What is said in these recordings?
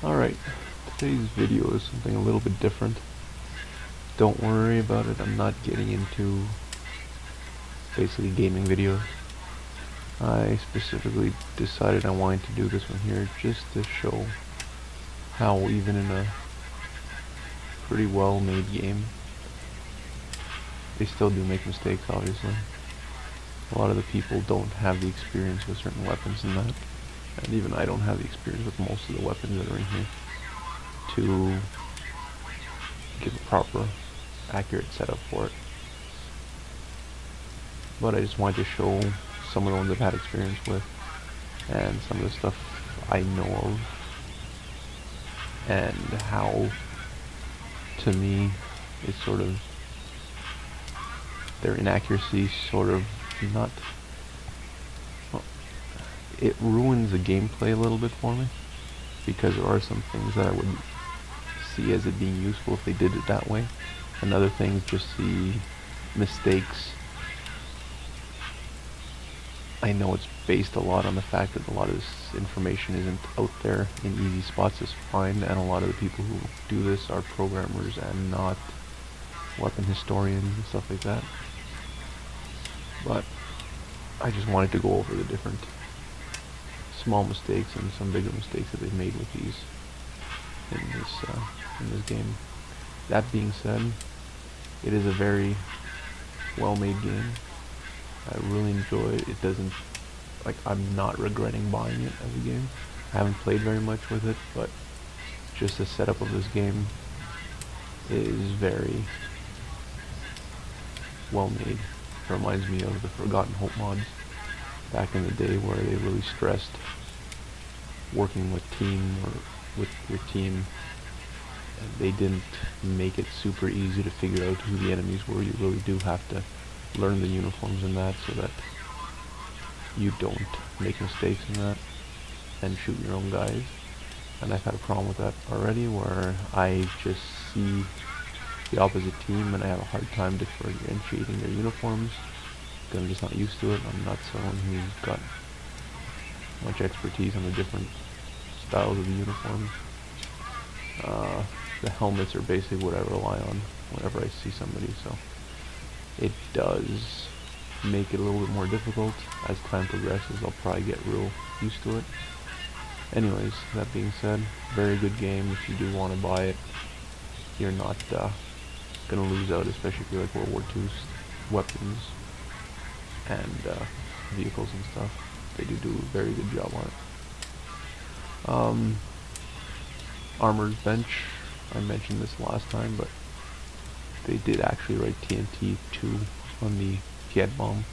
Alright, today's video is something a little bit different. Don't worry about it, I'm not getting into basically gaming videos. I specifically decided I wanted to do this one here just to show how even in a pretty well made game, they still do make mistakes, obviously. A lot of the people don't have the experience with certain weapons and that. And even I don't have the experience with most of the weapons that are in here to give a proper, accurate setup for it. But I just wanted to show some of the ones I've had experience with and some of the stuff I know of and how, to me, it's sort of their inaccuracy sort of not, well, it ruins the gameplay a little bit for me, because there are some things that I would see as it being useful if they did it that way, and other things just see mistakes. I know it's based a lot on the fact that a lot of this information isn't out there in easy spots to find, and a lot of the people who do this are programmers and not weapon historians and stuff like that. But I just wanted to go over the different small mistakes and some bigger mistakes that they've made with these in this game. That being said, it is a very well-made game. I really enjoy it. It doesn't, like, I'm not regretting buying it as a game. I haven't played very much with it, but just the setup of this game is very well made. It reminds me of the Forgotten Hope mods back in the day, where they really stressed working with team or with your team. And they didn't make it super easy to figure out who the enemies were. You really do have to learn the uniforms in that so that you don't make mistakes in that and shoot your own guys. And I've had a problem with that already, where I just see the opposite team and I have a hard time differentiating their uniforms because I'm just not used to it. I'm not someone who's got much expertise on the different styles of the uniforms. The helmets are basically what I rely on whenever I see somebody, so it does make it a little bit more difficult. As time progresses, I'll probably get real used to it. Anyways, that being said, very good game. If you do want to buy it, you're not going to lose out, especially if you like World War II's weapons and vehicles and stuff. They do a very good job on it. Armorer's Bench, I mentioned this last time, but they did actually write TNT 2 on the Piet bomb,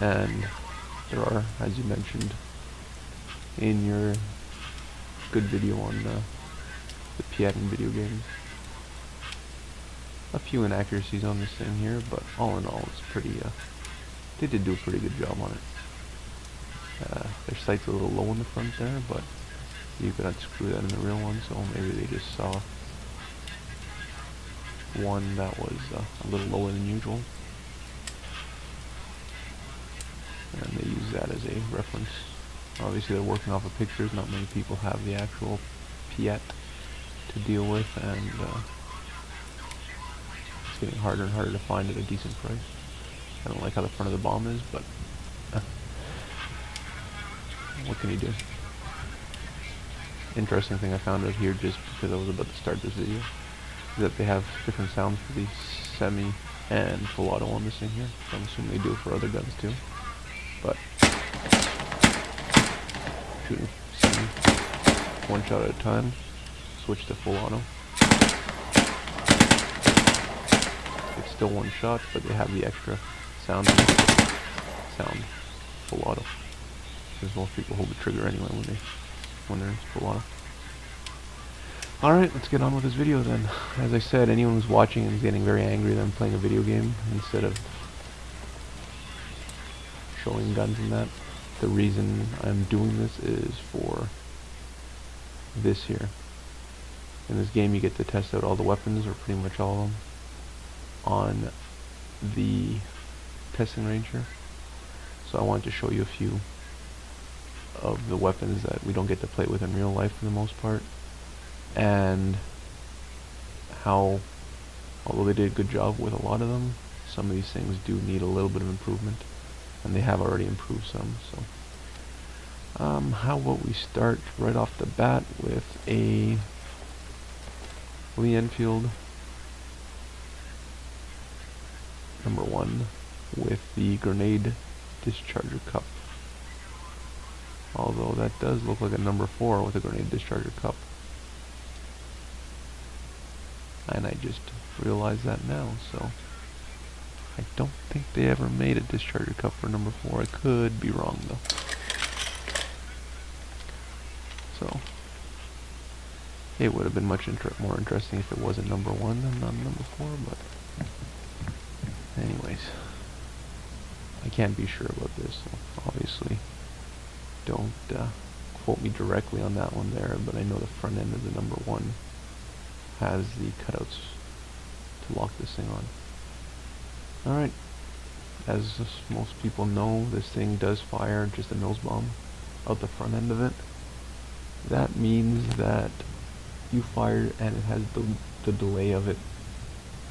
and there are, as you mentioned in your good video on the Piet in video games, a few inaccuracies on this thing here, but all in all, it's pretty, they did do a pretty good job on it. Their sight's a little low in the front there, but you could unscrew that in the real one, so maybe they just saw one that was a little lower than usual, and they use that as a reference. Obviously they're working off of pictures. Not many people have the actual Piet to deal with, and it's getting harder and harder to find at a decent price. I don't like how the front of the bomb is, but what can you do? Interesting thing I found out here, just because I was about to start this video, is that they have different sounds for the semi and full auto on this thing here. So I'm assuming they do it for other guns too. But shooting semi one shot at a time, switch to full auto. It's still one shot, but they have the extra sound full auto, because most people hold the trigger anyway when they're in full auto. Alright, let's get on with this video then. As I said, anyone who's watching and is getting very angry that I'm playing a video game instead of showing guns and that, the reason I'm doing this is for this here. In this game you get to test out all the weapons, or pretty much all of them, on the testing range here. So I wanted to show you a few of the weapons that we don't get to play with in real life for the most part, and how, although they did a good job with a lot of them, some of these things do need a little bit of improvement, and they have already improved some. So how about we start right off the bat with a Lee Enfield number 1 with the grenade discharger cup. Although that does look like a number 4 with a grenade discharger cup. And I just realized that now, so I don't think they ever made a discharger cup for number 4. I could be wrong though. So it would have been much more interesting if it was a number 1 than not number 4, but anyways, I can't be sure about this, so obviously don't quote me directly on that one there, but I know the front end of the number 1 has the cutouts to lock this thing on. Alright, as most people know, this thing does fire just a nose bomb out the front end of it. That means that you fire and it has the delay of it,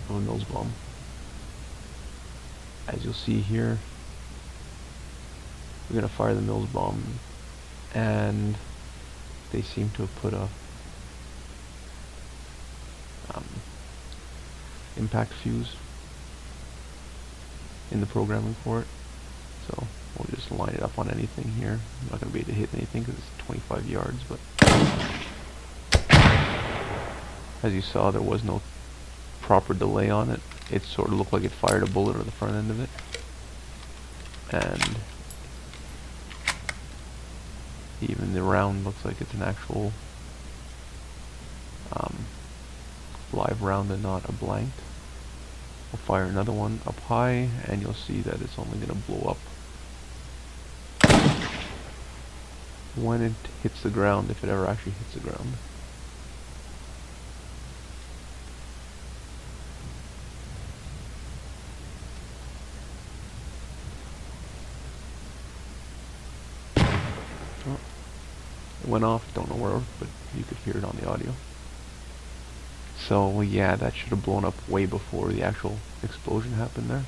of a nose bomb. As you'll see here, we're going to fire the nose bomb, and they seem to have put a impact fuse in the programming for it. So we'll just line it up on anything here. I'm not going to be able to hit anything because it's 25 yards, but as you saw, there was no proper delay on it. It sort of looked like it fired a bullet on the front end of it, and even the round looks like it's an actual live round and not a blank. We'll fire another one up high, and you'll see that it's only going to blow up when it hits the ground, if it ever actually hits the ground. Oh, it went off, don't know where, but you could hear it on the audio. So yeah, that should have blown up way before the actual explosion happened there.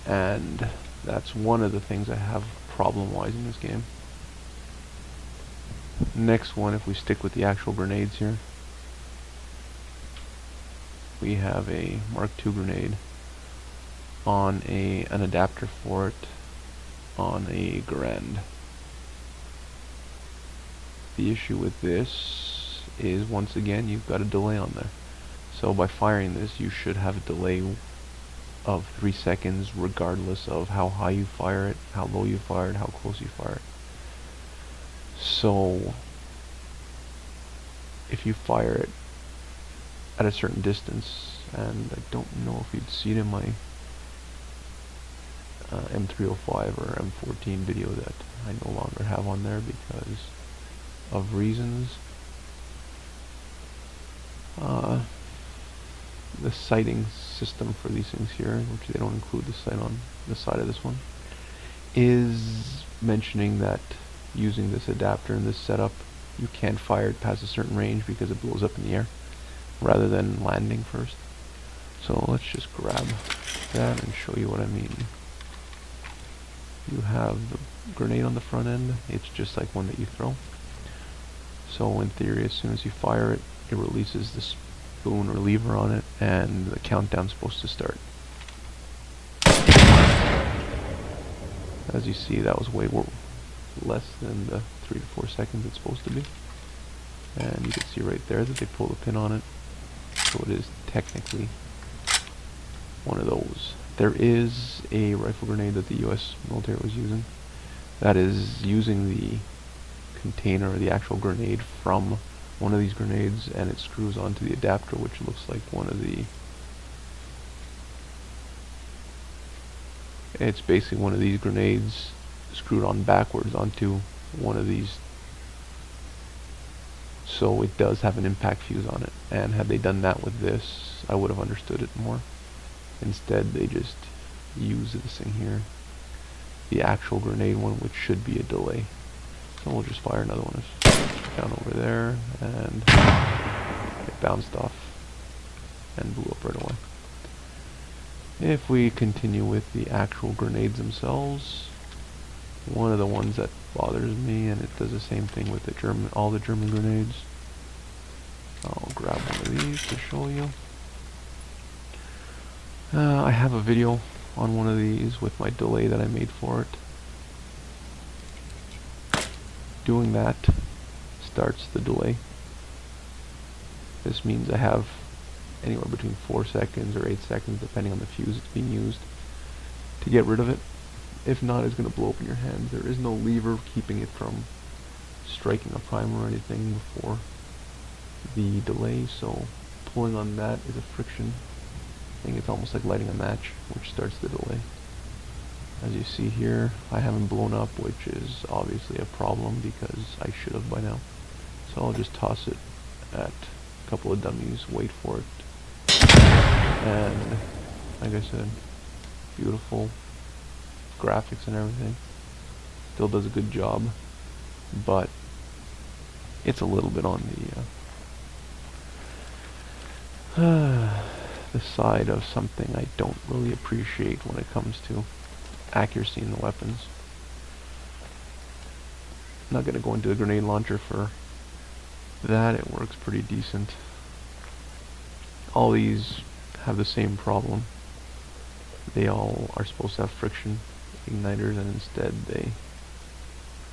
And that's one of the things I have problem-wise in this game. Next one, if we stick with the actual grenades here, we have a Mark II grenade on an adapter for it on a Garand. The issue with this is, once again, you've got a delay on there. So by firing this, you should have a delay of 3 seconds regardless of how high you fire it, how low you fire it, how close you fire it. So if you fire it at a certain distance, and I don't know if you'd see it in my M305 or M14 video that I no longer have on there because of reasons. The sighting system for these things here, which they don't include the sight on the side of this one, is mentioning that using this adapter and this setup, you can't fire it past a certain range because it blows up in the air rather than landing first. So let's just grab that and show you what I mean. You have the grenade on the front end. It's just like one that you throw. So in theory, as soon as you fire it, it releases the spoon or lever on it, and the countdown's supposed to start. As you see, that was way less than the 3 to 4 seconds it's supposed to be. And you can see right there that they pull the pin on it. So it is technically one of those. There is a rifle grenade that the US military was using that is using the container or the actual grenade from one of these grenades, and it screws onto the adapter, which looks like one of the, it's basically one of these grenades screwed on backwards onto one of these. So it does have an impact fuse on it, and had they done that with this, I would have understood it more. Instead, they just use this thing here, the actual grenade one, which should be a delay. So we'll just fire another one down over there, and it bounced off and blew up right away. If we continue with the actual grenades themselves, one of the ones that bothers me, and it does the same thing with the all the German grenades. I'll grab one of these to show you. I have a video on one of these with my delay that I made for it. Doing that starts the delay. This means I have anywhere between 4 seconds or 8 seconds, depending on the fuse that's being used, to get rid of it. If not, it's going to blow up in your hand. There is no lever keeping it from striking a primer or anything before the delay, so pulling on that is a friction. I think it's almost like lighting a match, which starts the delay. As you see here, I haven't blown up, which is obviously a problem because I should have by now. So I'll just toss it at a couple of dummies, wait for it. And like I said, beautiful graphics and everything. Still does a good job, but it's a little bit on the side of something I don't really appreciate when it comes to accuracy in the weapons. I'm not going to go into the grenade launcher for that. It works pretty decent. All these have the same problem. They all are supposed to have friction igniters, and instead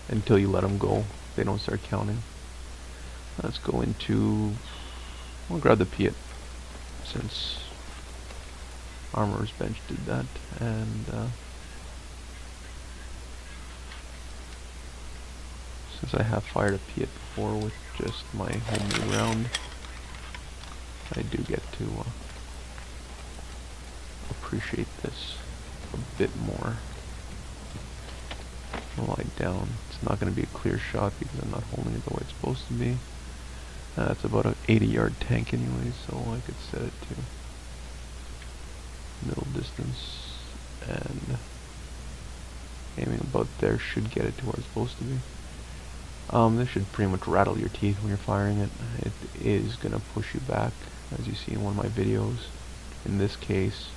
until you let them go, they don't start counting. Let's go into, I'll grab the Piet since Armorer's bench did that, and since I have fired a Piet before with just my homemade round, I do get to appreciate this a bit more. I'll lie down. It's not going to be a clear shot because I'm not holding it the way it's supposed to be. It's about an 80-yard tank anyway, so I could set it to middle distance, and aiming about there should get it to where it's supposed to be. This should pretty much rattle your teeth when you're firing it. It is going to push you back, as you see in one of my videos. In this case,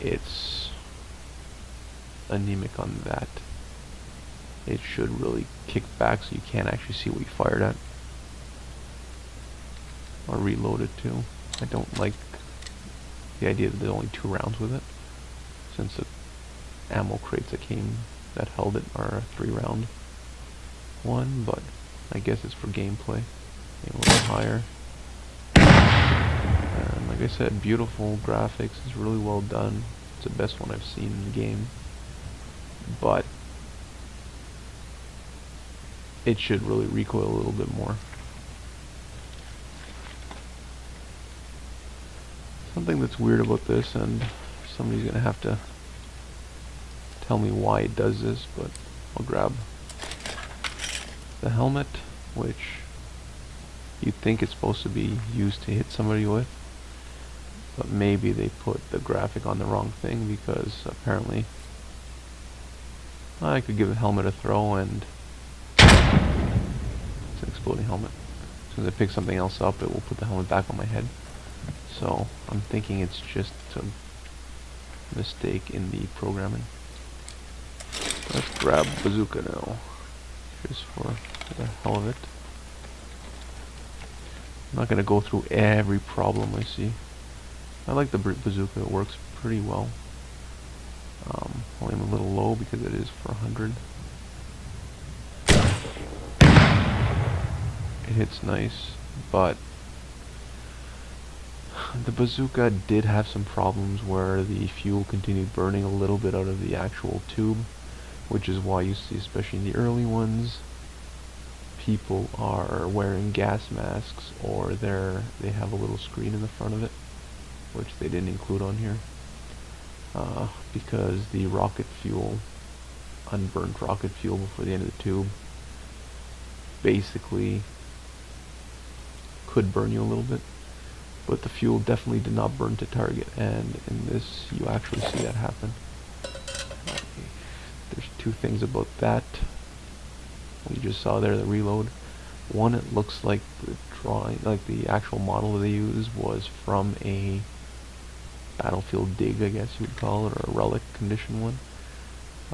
it's anemic on that. It should really kick back so you can't actually see what you fired at. I'll reload it too. I don't like the idea that there's only 2 rounds with it, since the ammo crates that held it are a 3-round one, but I guess it's for gameplay. Aim a little higher. And like I said, beautiful graphics. It's really well done. It's the best one I've seen in the game, but it should really recoil a little bit more. Something that's weird about this, and somebody's gonna have to tell me why it does this, but I'll grab the helmet, which you'd think it's supposed to be used to hit somebody with, but maybe they put the graphic on the wrong thing, because apparently I could give the helmet a throw and it's an exploding helmet. As soon as I pick something else up, it will put the helmet back on my head. So I'm thinking it's just a mistake in the programming. Let's grab Bazooka now, just for the hell of it. I'm not going to go through every problem I see. I like the Bazooka, it works pretty well. I'll aim a little low because it is for 100. It hits nice, but the Bazooka did have some problems where the fuel continued burning a little bit out of the actual tube, which is why you see, especially in the early ones, people are wearing gas masks, or they have a little screen in the front of it, which they didn't include on here, because the rocket fuel, unburnt rocket fuel before the end of the tube, basically could burn you a little bit, but the fuel definitely did not burn to target, and in this you actually see that happen. There's two things about that. We just saw there the reload. One, it looks like the drawing, like the actual model they used was from a battlefield dig, I guess you would call it, or a relic condition one.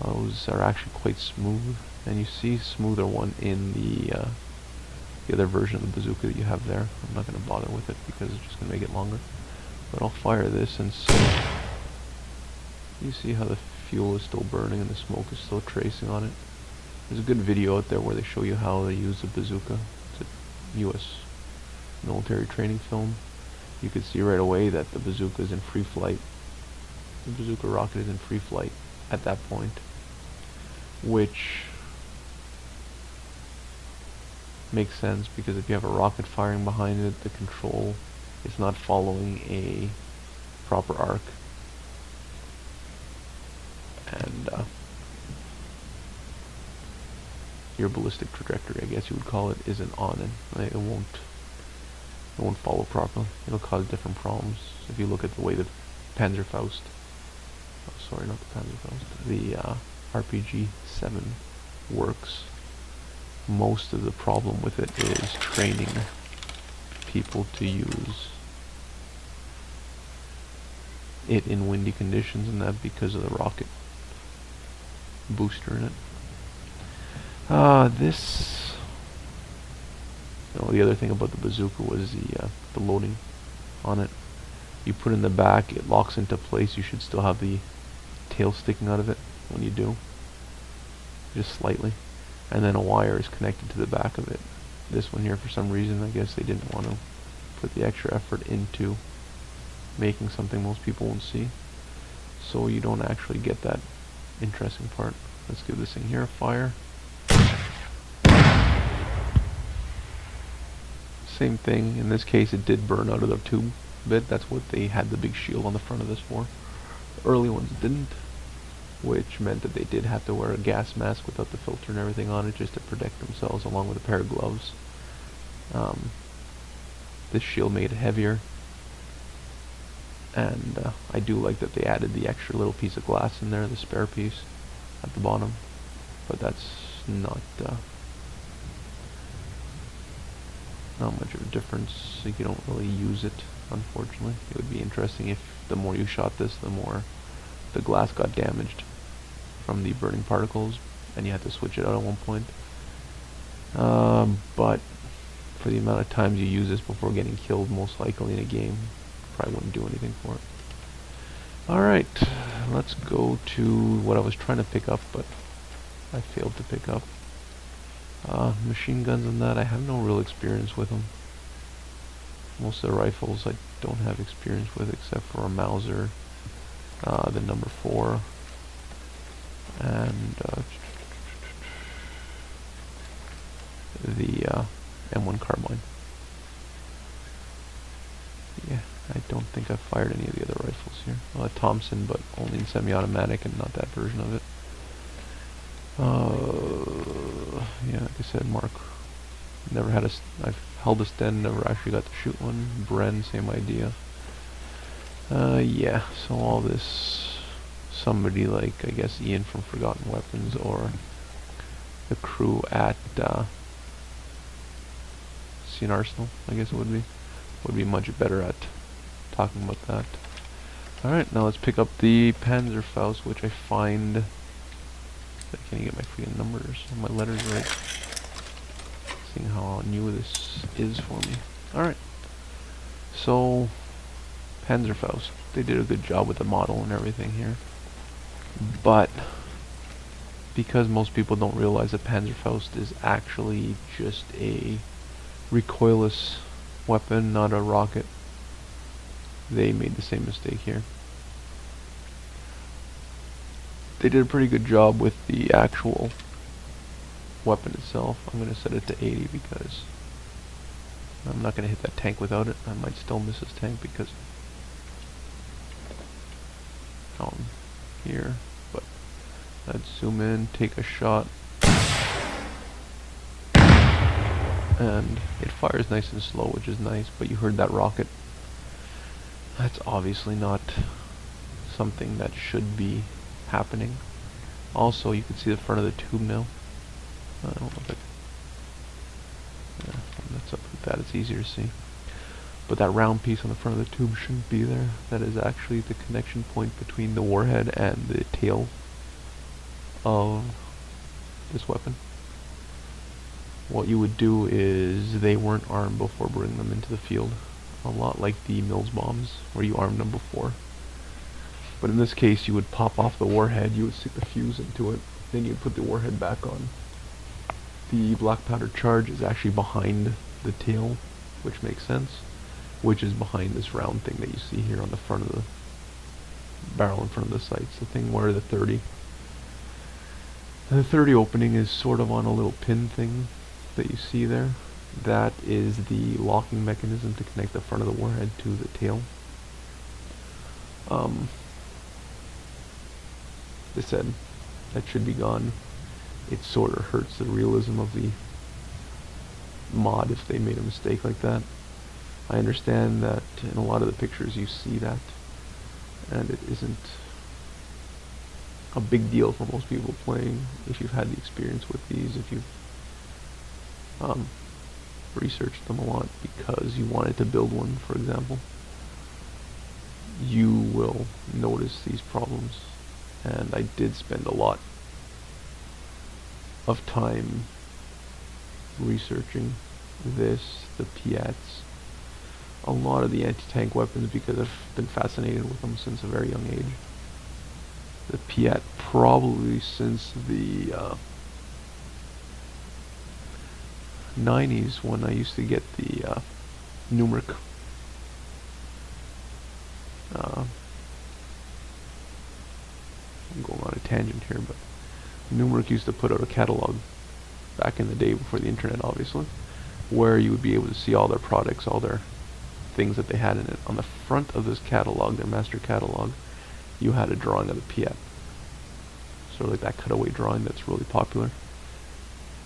Those are actually quite smooth, and you see smoother one in the other version of the bazooka that you have there. I'm not going to bother with it because it's just going to make it longer. But I'll fire this and see. You see how the fuel is still burning and the smoke is still tracing on it. There's a good video out there where they show you how they use the bazooka. It's a US military training film. You can see right away that the bazooka is in free flight. The bazooka rocket is in free flight at that point, which makes sense because if you have a rocket firing behind it, the control is not following a proper arc, and your ballistic trajectory, I guess you would call it, isn't on it. It won't follow properly. It'll cause different problems. If you look at the way the Panzerfaust, sorry, not the Panzerfaust, the RPG-7 works, most of the problem with it is training people to use it in windy conditions, and that because of the rocket booster in it. The other thing about the bazooka was the loading on it. You put in the back, it locks into place. You should still have the tail sticking out of it when you do, just slightly, and then a wire is connected to the back of it. This one here, for some reason, I guess they didn't want to put the extra effort into making something most people won't see, so you don't actually get that interesting part. Let's give this thing here a fire. Same thing. In this case, it did burn out of the tube a bit. That's what they had the big shield on the front of this for. The early ones didn't, which meant that they did have to wear a gas mask without the filter and everything on it just to protect themselves, along with a pair of gloves. This shield made it heavier, and I do like that they added the extra little piece of glass in there, the spare piece at the bottom, but that's not much of a difference. You don't really use it, unfortunately. It would be interesting if the more you shot this, the more the glass got damaged from the burning particles, and you had to switch it out at one point. But for the amount of times you use this before getting killed, most likely in a game, probably wouldn't do anything for it. Alright, let's go to what I was trying to pick up, but I failed to pick up. Machine guns and that, I have no real experience with them. Most of the rifles I don't have experience with, except for a Mauser, the number 4, and the M1 carbine. Yeah, I don't think I've fired any of the other rifles here. Thompson, but only in semi-automatic and not that version of it. Yeah, like I said, Mark, never had I've held a Sten, never actually got to shoot one. Bren, same idea. Yeah, so all this, somebody like, I guess, Ian from Forgotten Weapons, or the crew at C&Rsenal, I guess it would be much better at talking about that. Alright, now let's pick up the Panzerfaust, which I find... I can't get my freaking numbers and my letters right. Seeing how new this is for me. Alright. So, Panzerfaust. They did a good job with the model and everything here. But, because most people don't realize that Panzerfaust is actually just a recoilless weapon, not a rocket, they made the same mistake here. They did a pretty good job with the actual weapon itself. I'm going to set it to 80 because I'm not going to hit that tank without it. I might still miss this tank because down here, but let's zoom in, take a shot, and it fires nice and slow, which is nice, but you heard that rocket. That's obviously not something that should be happening. Also, you can see the front of the tube now. I don't know if that's up like that, it's easier to see. But that round piece on the front of the tube shouldn't be there. That is actually the connection point between the warhead and the tail of this weapon. What you would do is, they weren't armed before bringing them into the field. A lot like the Mills bombs, where you armed them before. But in this case, you would pop off the warhead, you would stick the fuse into it, then you'd put the warhead back on. The black powder charge is actually behind the tail, which makes sense, which is behind this round thing that you see here on the front of the barrel in front of the sights, the thing where the 30 opening is sort of on a little pin thing that you see there. That is the locking mechanism to connect the front of the warhead to the tail. They said that should be gone. It sort of hurts the realism of the mod if they made a mistake like that. I understand that in a lot of the pictures you see that, and it isn't a big deal for most people playing if you've had the experience with these, if you've researched them a lot because you wanted to build one, for example. You will notice these problems, and I did spend a lot of time researching this, the Piats, a lot of the anti-tank weapons, because I've been fascinated with them since a very young age. The Piat probably since the 90s, when I used to get the numeric I'm going on a tangent here, but Numeric used to put out a catalog back in the day before the internet, obviously, where you would be able to see all their products, all their things that they had in it. On the front of this catalog, their master catalog, you had a drawing of the Piat. Sort of like that cutaway drawing that's really popular.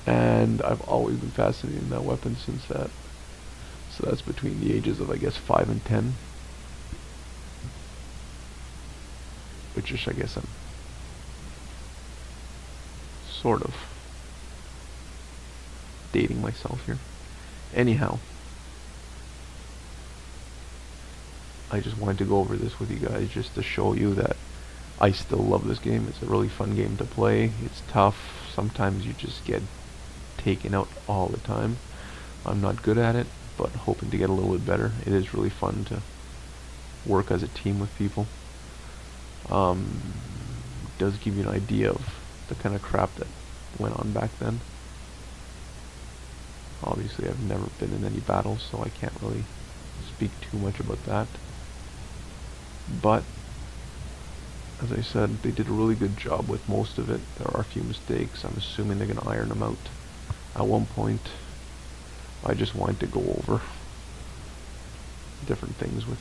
And I've always been fascinated in that weapon since that. So that's between the ages of, I guess, 5 and 10. Which is, I guess, I'm sort of dating myself here. Anyhow, I just wanted to go over this with you guys just to show you that I still love this game. It's a really fun game to play. It's tough. Sometimes you just get taken out all the time. I'm not good at it, but hoping to get a little bit better. It is really fun to work as a team with people. Does give you an idea of the kind of crap that went on back then. Obviously, I've never been in any battles, so I can't really speak too much about that. But, as I said, they did a really good job with most of it. There are a few mistakes. I'm assuming they're going to iron them out. At one point, I just wanted to go over different things with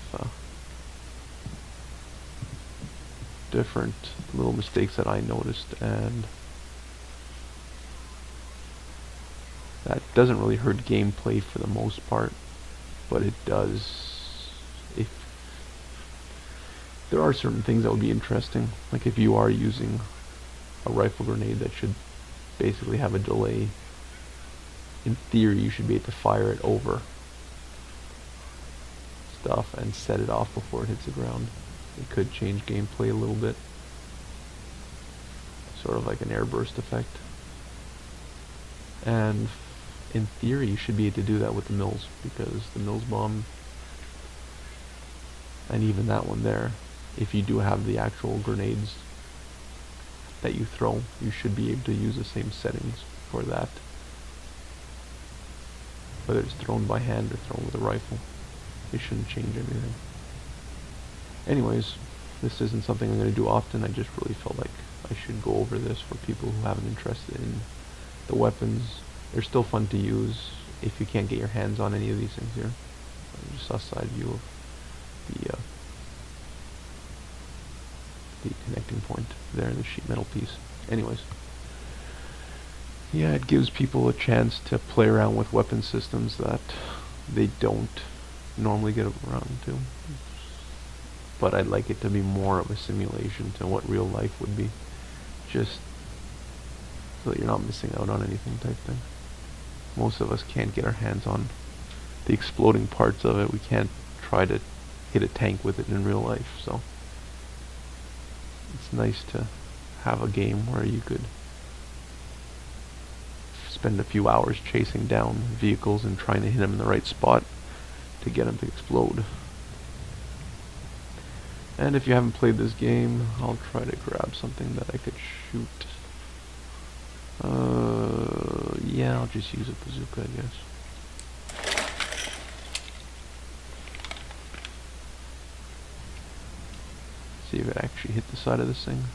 different little mistakes that I noticed, and that doesn't really hurt gameplay for the most part, but it does if there are certain things that would be interesting, like if you are using a rifle grenade that should basically have a delay. In theory, you should be able to fire it over stuff and set it off before it hits the ground. It could change gameplay a little bit. Sort of like an airburst effect. And in theory, you should be able to do that with the Mills, because the Mills bomb, and even that one there, if you do have the actual grenades that you throw, you should be able to use the same settings for that. Whether it's thrown by hand or thrown with a rifle, it shouldn't change anything. Anyways, this isn't something I'm going to do often. I just really felt like I should go over this for people who have an interest in the weapons. They're still fun to use if you can't get your hands on any of these things here. Just a side view of the connecting point there in the sheet metal piece. Anyways, yeah, it gives people a chance to play around with weapon systems that they don't normally get around to. But I'd like it to be more of a simulation to what real life would be. Just so that you're not missing out on anything type thing. Most of us can't get our hands on the exploding parts of it. We can't try to hit a tank with it in real life, so it's nice to have a game where you could spend a few hours chasing down vehicles and trying to hit them in the right spot to get them to explode. And if you haven't played this game, I'll try to grab something that I could shoot. Yeah, I'll just use a bazooka, I guess. See if it actually hit the side of this thing.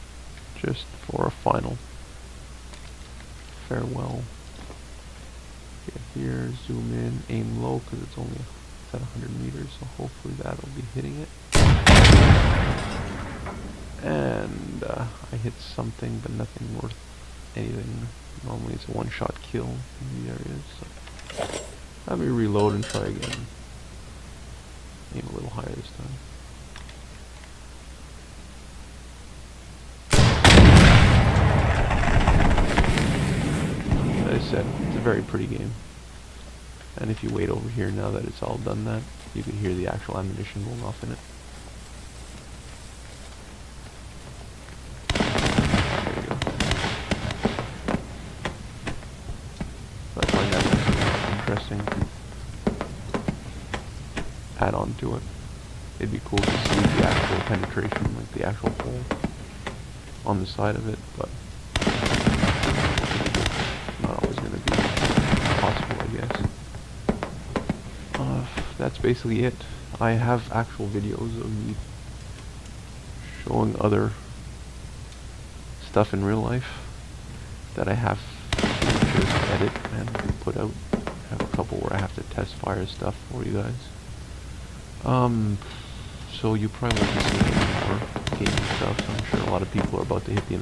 Just for a final farewell. Get here, zoom in, aim low because it's only at 100 meters, so hopefully that'll be hitting it. And I hit something, but nothing worth anything. Normally it's a one-shot kill in these areas. So let me reload and try again. Aim a little higher this time. As I said, it's a very pretty game. And if you wait over here now that it's all done that, you can hear the actual ammunition going off in it. There you go. So I find that interesting add-on to it. It'd be cool to see the actual penetration, like the actual hole on the side of it, but not always going to be possible, I guess. That's basically it. I have actual videos of me showing other stuff in real life that I have to just edit and put out. I have a couple where I have to test fire stuff for you guys. So you probably won't be seeing any more gaming stuff, so I'm sure a lot of people are about to hit the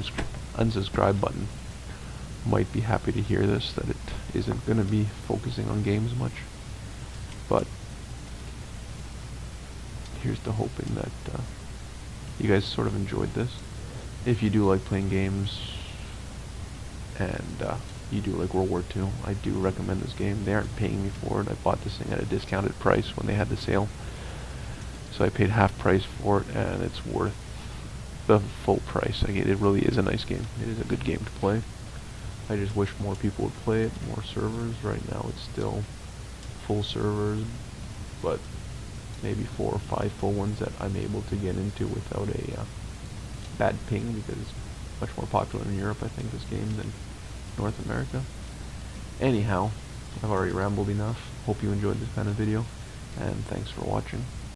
unsubscribe button. Might be happy to hear this, that it isn't going to be focusing on games much. But here's to hoping that you guys sort of enjoyed this. If you do like playing games and you do like World War II, I do recommend this game. They aren't paying me for it. I bought this thing at a discounted price when they had the sale. So I paid half price for it, and it's worth the full price. Like, it really is a nice game. It is a good game to play. I just wish more people would play it, more servers. Right now it's still full servers, but maybe 4 or 5 full ones that I'm able to get into without a bad ping, because it's much more popular in Europe, I think, this game than North America. Anyhow, I've already rambled enough. Hope you enjoyed this kind of video, and thanks for watching.